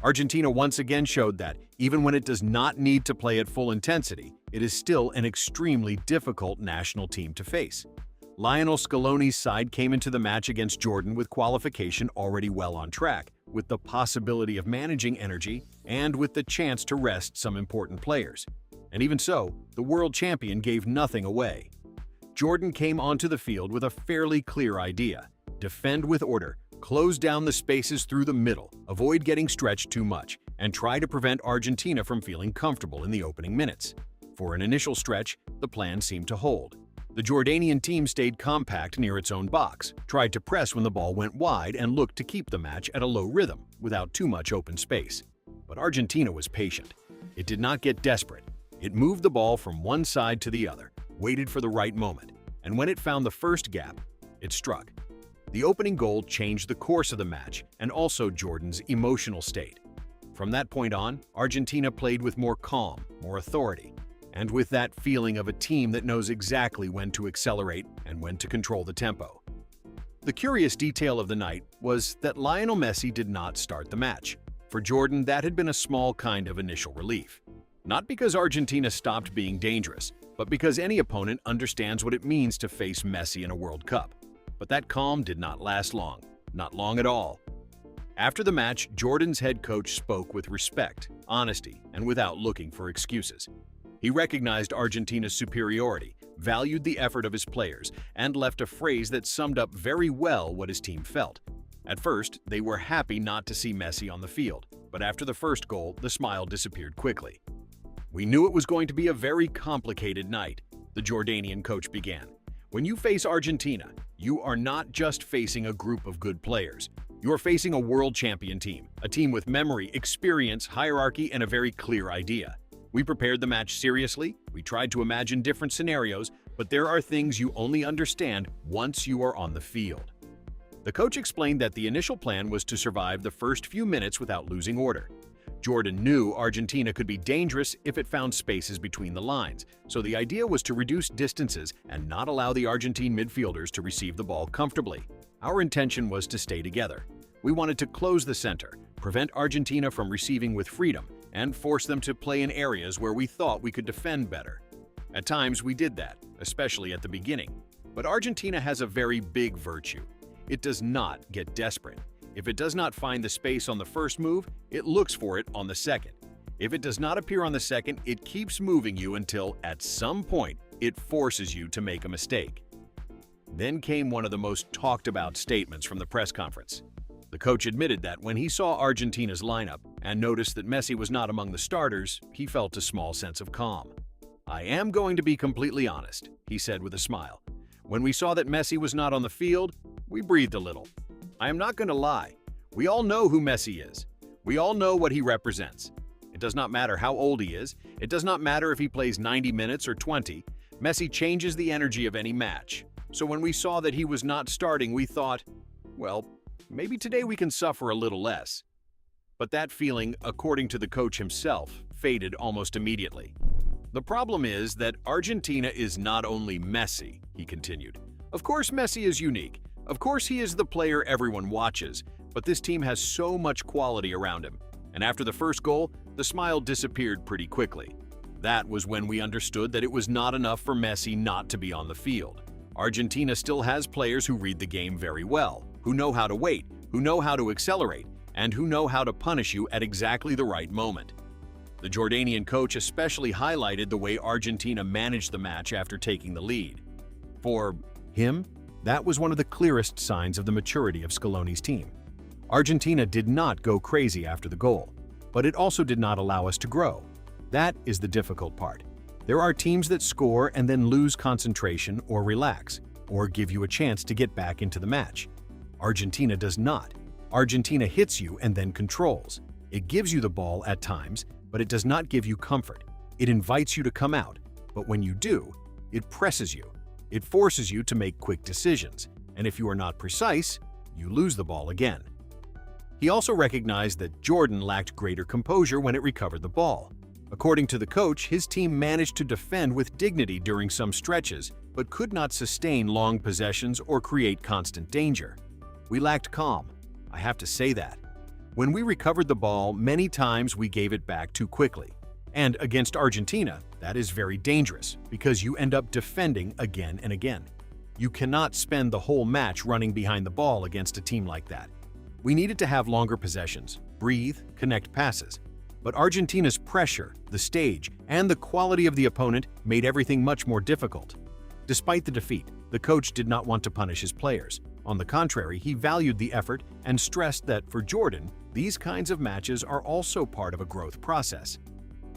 Argentina once again showed that, even when it does not need to play at full intensity, it is still an extremely difficult national team to face. Lionel Scaloni's side came into the match against Jordan with qualification already well on track, with the possibility of managing energy and with the chance to rest some important players. And even so, the world champion gave nothing away. Jordan came onto the field with a fairly clear idea: defend with order, close down the spaces through the middle, avoid getting stretched too much, and try to prevent Argentina from feeling comfortable in the opening minutes. For an initial stretch, the plan seemed to hold. The Jordanian team stayed compact near its own box, tried to press when the ball went wide, and looked to keep the match at a low rhythm without too much open space. But Argentina was patient. It did not get desperate. It moved the ball from one side to the other, waited for the right moment, and when it found the first gap, it struck. The opening goal changed the course of the match and also Jordan's emotional state. From that point on, Argentina played with more calm, more authority, and with that feeling of a team that knows exactly when to accelerate and when to control the tempo. The curious detail of the night was that Lionel Messi did not start the match. For Jordan, that had been a small kind of initial relief. Not because Argentina stopped being dangerous, but because any opponent understands what it means to face Messi in a World Cup. But that calm did not last long, not long at all. After the match, Jordan's head coach spoke with respect, honesty, and without looking for excuses. He recognized Argentina's superiority, valued the effort of his players, and left a phrase that summed up very well what his team felt. At first, they were happy not to see Messi on the field, but after the first goal, the smile disappeared quickly. "We knew it was going to be a very complicated night," the Jordanian coach began. "When you face Argentina, you are not just facing a group of good players. You are facing a world champion team, a team with memory, experience, hierarchy, and a very clear idea. We prepared the match seriously, we tried to imagine different scenarios, but there are things you only understand once you are on the field." The coach explained that the initial plan was to survive the first few minutes without losing order. Jordan knew Argentina could be dangerous if it found spaces between the lines, so the idea was to reduce distances and not allow the Argentine midfielders to receive the ball comfortably. Our intention was to stay together. We wanted to close the center, prevent Argentina from receiving with freedom, and force them to play in areas where we thought we could defend better. At times we did that, especially at the beginning. But Argentina has a very big virtue. It does not get desperate. If it does not find the space on the first move, it looks for it on the second. If it does not appear on the second, it keeps moving you until, at some point, it forces you to make a mistake. Then came one of the most talked about statements from the press conference. The coach admitted that when he saw Argentina's lineup and noticed that Messi was not among the starters, he felt a small sense of calm. "I am going to be completely honest," he said with a smile. "When we saw that Messi was not on the field, we breathed a little. I am not going to lie. We all know who Messi is. We all know what he represents. It does not matter how old he is. It does not matter if he plays 90 minutes or 20. Messi changes the energy of any match. So when we saw that he was not starting, we thought, well, maybe today we can suffer a little less." But that feeling, according to the coach himself, faded almost immediately. "The problem is that Argentina is not only Messi," he continued. "Of course Messi is unique. Of course he is the player everyone watches, but this team has so much quality around him." And after the first goal, the smile disappeared pretty quickly. That was when we understood that it was not enough for Messi not to be on the field. Argentina still has players who read the game very well, who know how to wait, who know how to accelerate, and who know how to punish you at exactly the right moment. The Jordanian coach especially highlighted the way Argentina managed the match after taking the lead. For him, that was one of the clearest signs of the maturity of Scaloni's team. Argentina did not go crazy after the goal, but it also did not allow us to grow. That is the difficult part. There are teams that score and then lose concentration or relax, or give you a chance to get back into the match. Argentina does not. Argentina hits you and then controls. It gives you the ball at times, but it does not give you comfort. It invites you to come out, but when you do, it presses you. It forces you to make quick decisions, and if you are not precise, you lose the ball again. He also recognized that Jordan lacked greater composure when it recovered the ball. According to the coach, his team managed to defend with dignity during some stretches, but could not sustain long possessions or create constant danger. We lacked calm. I have to say that. When we recovered the ball, many times we gave it back too quickly. And against Argentina, that is very dangerous because you end up defending again and again. You cannot spend the whole match running behind the ball against a team like that. We needed to have longer possessions, breathe, connect passes. But Argentina's pressure, the stage, and the quality of the opponent made everything much more difficult. Despite the defeat, the coach did not want to punish his players. On the contrary, he valued the effort and stressed that for Jordan, these kinds of matches are also part of a growth process.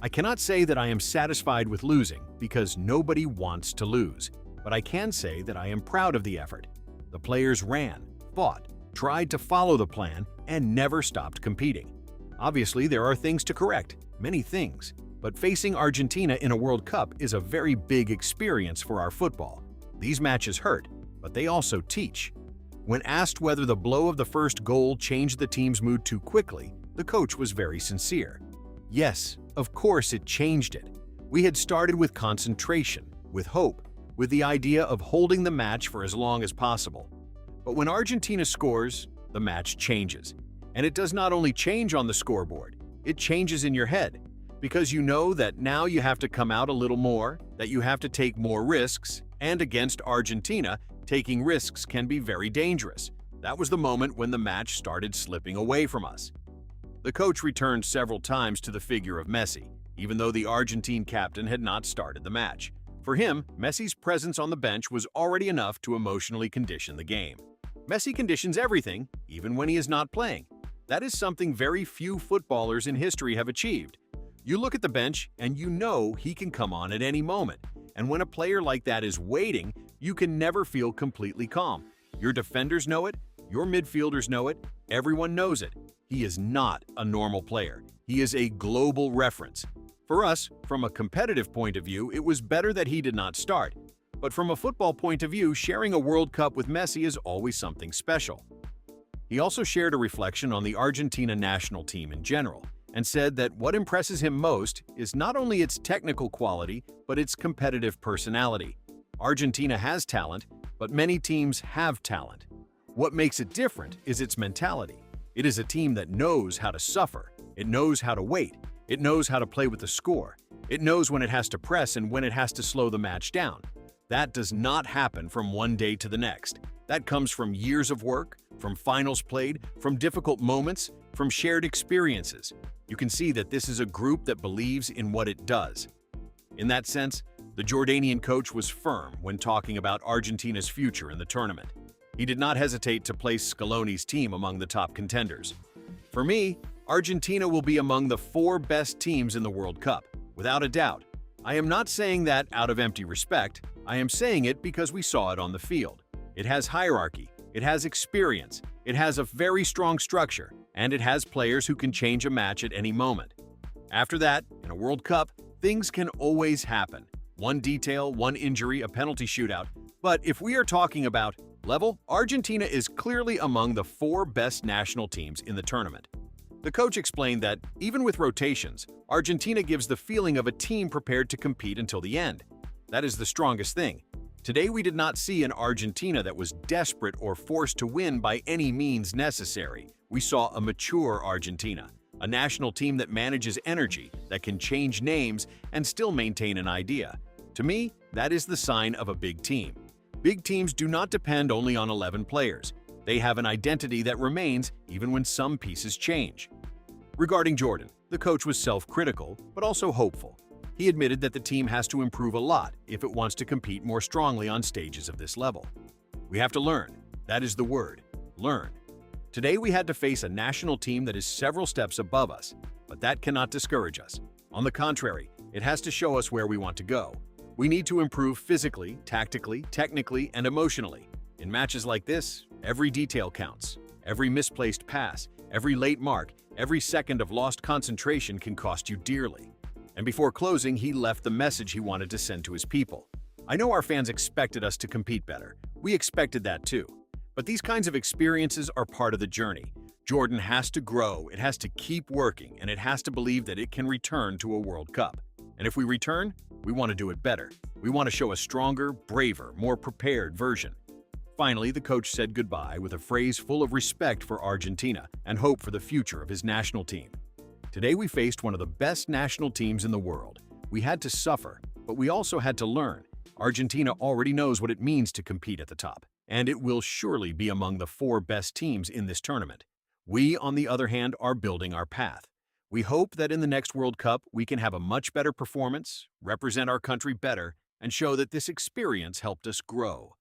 I cannot say that I am satisfied with losing because nobody wants to lose, but I can say that I am proud of the effort. The players ran, fought, tried to follow the plan, and never stopped competing. Obviously, there are things to correct, many things, but facing Argentina in a World Cup is a very big experience for our football. These matches hurt, but they also teach. When asked whether the blow of the first goal changed the team's mood too quickly, the coach was very sincere. Yes, of course it changed it. We had started with concentration, with hope, with the idea of holding the match for as long as possible. But when Argentina scores, the match changes. And it does not only change on the scoreboard, it changes in your head, because you know that now you have to come out a little more, that you have to take more risks, and against Argentina, taking risks can be very dangerous. That was the moment when the match started slipping away from us. The coach returned several times to the figure of Messi, even though the Argentine captain had not started the match. For him, Messi's presence on the bench was already enough to emotionally condition the game. Messi conditions everything, even when he is not playing. That is something very few footballers in history have achieved. You look at the bench and you know he can come on at any moment. And when a player like that is waiting, you can never feel completely calm. Your defenders know it, your midfielders know it, everyone knows it. He is not a normal player. He is a global reference. For us, from a competitive point of view, it was better that he did not start. But from a football point of view, sharing a World Cup with Messi is always something special. He also shared a reflection on the Argentina national team in general, and said that what impresses him most is not only its technical quality, but its competitive personality. Argentina has talent, but many teams have talent. What makes it different is its mentality. It is a team that knows how to suffer, it knows how to wait, it knows how to play with the score, it knows when it has to press and when it has to slow the match down. That does not happen from one day to the next. That comes from years of work, from finals played, from difficult moments, from shared experiences. You can see that this is a group that believes in what it does. In that sense, the Jordanian coach was firm when talking about Argentina's future in the tournament. He did not hesitate to place Scaloni's team among the top contenders. For me, Argentina will be among the 4 best teams in the World Cup, without a doubt. I am not saying that out of empty respect. I am saying it because we saw it on the field. It has hierarchy, it has experience, it has a very strong structure, and it has players who can change a match at any moment. After that, in a World Cup, things can always happen. One detail, one injury, a penalty shootout. But if we are talking about level, Argentina is clearly among the 4 best national teams in the tournament. The coach explained that, even with rotations, Argentina gives the feeling of a team prepared to compete until the end. That is the strongest thing. Today we did not see an Argentina that was desperate or forced to win by any means necessary. We saw a mature Argentina, a national team that manages energy, that can change names and still maintain an idea. To me, that is the sign of a big team. Big teams do not depend only on 11 players. They have an identity that remains even when some pieces change. Regarding Jordan, the coach was self-critical, but also hopeful. He admitted that the team has to improve a lot if it wants to compete more strongly on stages of this level. We have to learn. That is the word, learn. Today we had to face a national team that is several steps above us, but that cannot discourage us. On the contrary, it has to show us where we want to go. We need to improve physically, tactically, technically, and emotionally. In matches like this, every detail counts. Every misplaced pass, every late mark, every second of lost concentration can cost you dearly. And before closing, he left the message he wanted to send to his people. I know our fans expected us to compete better. We expected that too. But these kinds of experiences are part of the journey. Jordan has to grow, it has to keep working, and it has to believe that it can return to a World Cup. And if we return, we want to do it better. We want to show a stronger, braver, more prepared version. Finally, the coach said goodbye with a phrase full of respect for Argentina and hope for the future of his national team. Today we faced one of the best national teams in the world. We had to suffer, but we also had to learn. Argentina already knows what it means to compete at the top, and it will surely be among the 4 best teams in this tournament. We, on the other hand, are building our path. We hope that in the next World Cup we can have a much better performance, represent our country better, and show that this experience helped us grow.